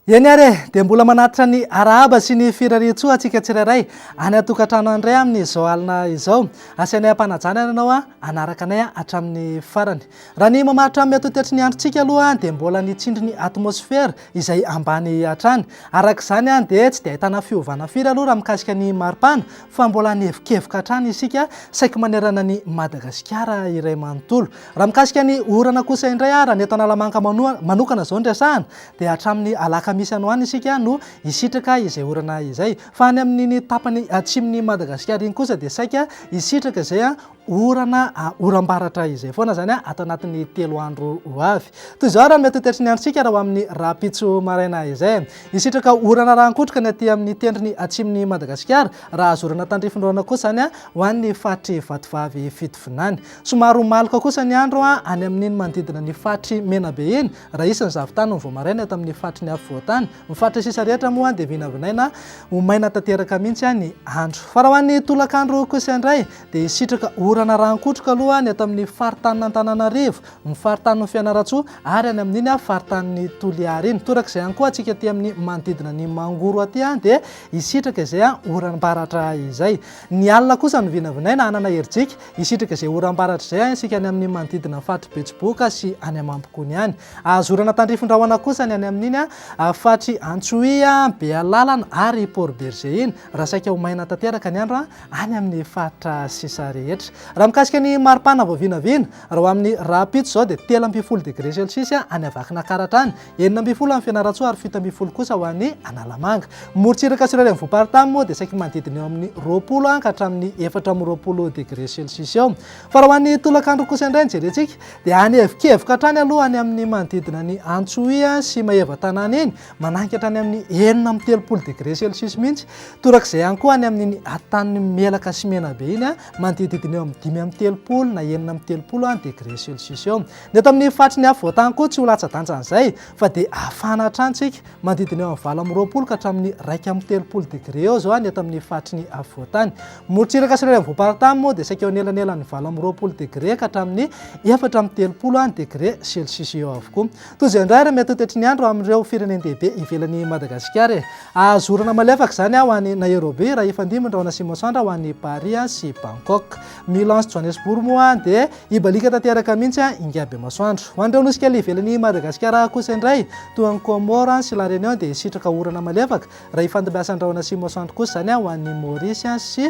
Eny are dia mbola manatitra ny arahaba sy ny firarian-tsoa antsika tsirairay any atokantrano andray amin'izao alina izao. Asainay ampanajana ianao anaraka anay hatramin'ny farany. Raha ny mamaritra amin'ny atotetry ny androntsika aloha dia mbola nitsindry ny atmosfera izay ambany hatrany. Araka izany dia tsy dia ahitana fiovana firy aloha raha mikasika ny maripana fa mbola nihevikevoka hatrany isika saika manerana ny Madagasikara iray manontolo. Raha mikasika ny orana kosa indray raha ny eto Analamanga manokana izao ny resahana dia hatramin'ny alakamisy any isika no isitraka izay orana izay. Fa any amin'ny tapany atsimon'ny Madagasikara iny kosa dia saika isitraka izay orana oram-baratra izay foana zany ato anatin'ny 3 andro ho avy. Toy izao raha mety tetry ny androntsika raha amin'ny rapitso maraina izay. Isitraka orana rankotraka ny aty amin'ny tendrony atsimon'ny Madagasikara raha azorana tandrifindroana kosa zany ho an'ny fahatry vatovavy fitovinany. Somary maloka kosa ny andro any amin'iny manodidina ny fahatry menabe iny raha isan'ny zavotany ny vao maraina ato amin'ny fahatry ny afovoantany. Mifatra sisa rehetra moa dia vinavinaina ho maina tanteraka mihitsy ny andro. Fa raha ho an'ny tolakandro kosa indray dia isitraka orana rankotraka aloha ny ato amin'ny faritanin'ny Antananarivo, ny faritanin'ny Fianarantsoa ary any amin'iny faritanin'ny Toliara iny. Torak'izay ihany koa antsika aty amin'ny manodidina ny Mangoro aty dia isitraka izay oram-baratra izay. Ny alina kosa ny vinavinaina anana herijika isitraka izay oram-baratra izay isika any amin'ny manodidina fahatry Betsiboka sy any Amambokony any. Azorana tandrifindrahona kosa ny any amin'iny fahatry Antsohihy, Bealalana ary Port Berger iny raha saika ho maina tanteraka ny andro any amin'ny faritra sisa rehetra. Raha mikasika ny maripana vao vinavina raha amin'ny rapitso zao dia 3.0 degré celsius any Avakina Karatra any, 9.0 amin'ny Fianarantsoa ary 7.0 kosa ho an'ny Analamanga. Morotsiraka sy rariny voaparitany moa dia saika manodidina eo amin'ny 20 ka hatramin'ny 4.20 degré celsius eo. Fa raha ho an'ny tolakandro kosa indray jerentsika dia any evikevoka hatrany aloha any amin'ny manodidina ny Antsohihy sy Maevatanana iny mananky hatrany amin'ny 9.30 degré celsius mihitsy. Torak'izay ihany koa any amin'ny atanin'ny Melaka sy Menabe iny manodidina eo amin'ny 5.30 na 9.30 degré celsius eo. Ny eto amin'ny fahatry ny afovoantany koa tsy ho latsa-danjan'izay fa dia afana hatranintsika manodidina eo amin'ny 9.20 ka hatramin'ny 2.30 degré eo zao ny eto amin'ny fahatry ny afovoantany. Morotsiraka sy rariny voaparitany moa dia saika eo anelanelan'ny 9.20 degré ka hatramin'ny 4.30 degré celsius eo avokoa. Toy izay indray raha mety tetry ny andro amin'ireo firenendehibe ivelan'ny Madagasikara. Azorana malefaka zany ho an'ny Nairobi raha ifandimby ny rahona Simosandra ho an'ny Paris sy Bangkok. Milan sy Johannesburg moa dia ibalika tanteraka mihitsy ingaby masoandro. Ho an'ireo nosika ivelan'ny Madagasikara kosa indray toa ny Comore sy La Réunion dia isitraka orana malefaka raha ifandimbiasan'ny rahona Simosandra kosa zany ho an'ny Maurice sy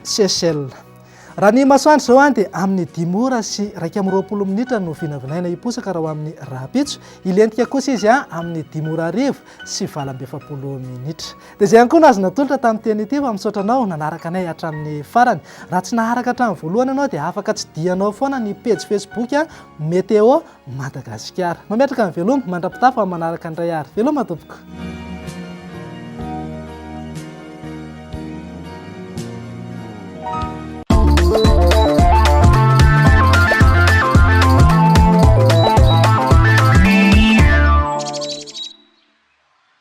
Seychelles. Raha ny masoandro zao dia amin'ny 5 ora sy 20 minitra no vinavinaina hiposaka raha ho amin'ny rapitso. Ilentika kosa izy amin'ny 5 ora arivo sy 20 minitra. Dia izay ihany koa no azo natolotra tamin'ny teny ity fa misaotra anao nanaraka anay hatramin'ny farany. Raha tsy naharaka hatramin'ny voalohany ianao dia afaka tsidihanao foana ny page Facebook Météo Madagasikara. Mametraka ny veloma mandrapitafa manaraka indray ary. Veloma tompoko.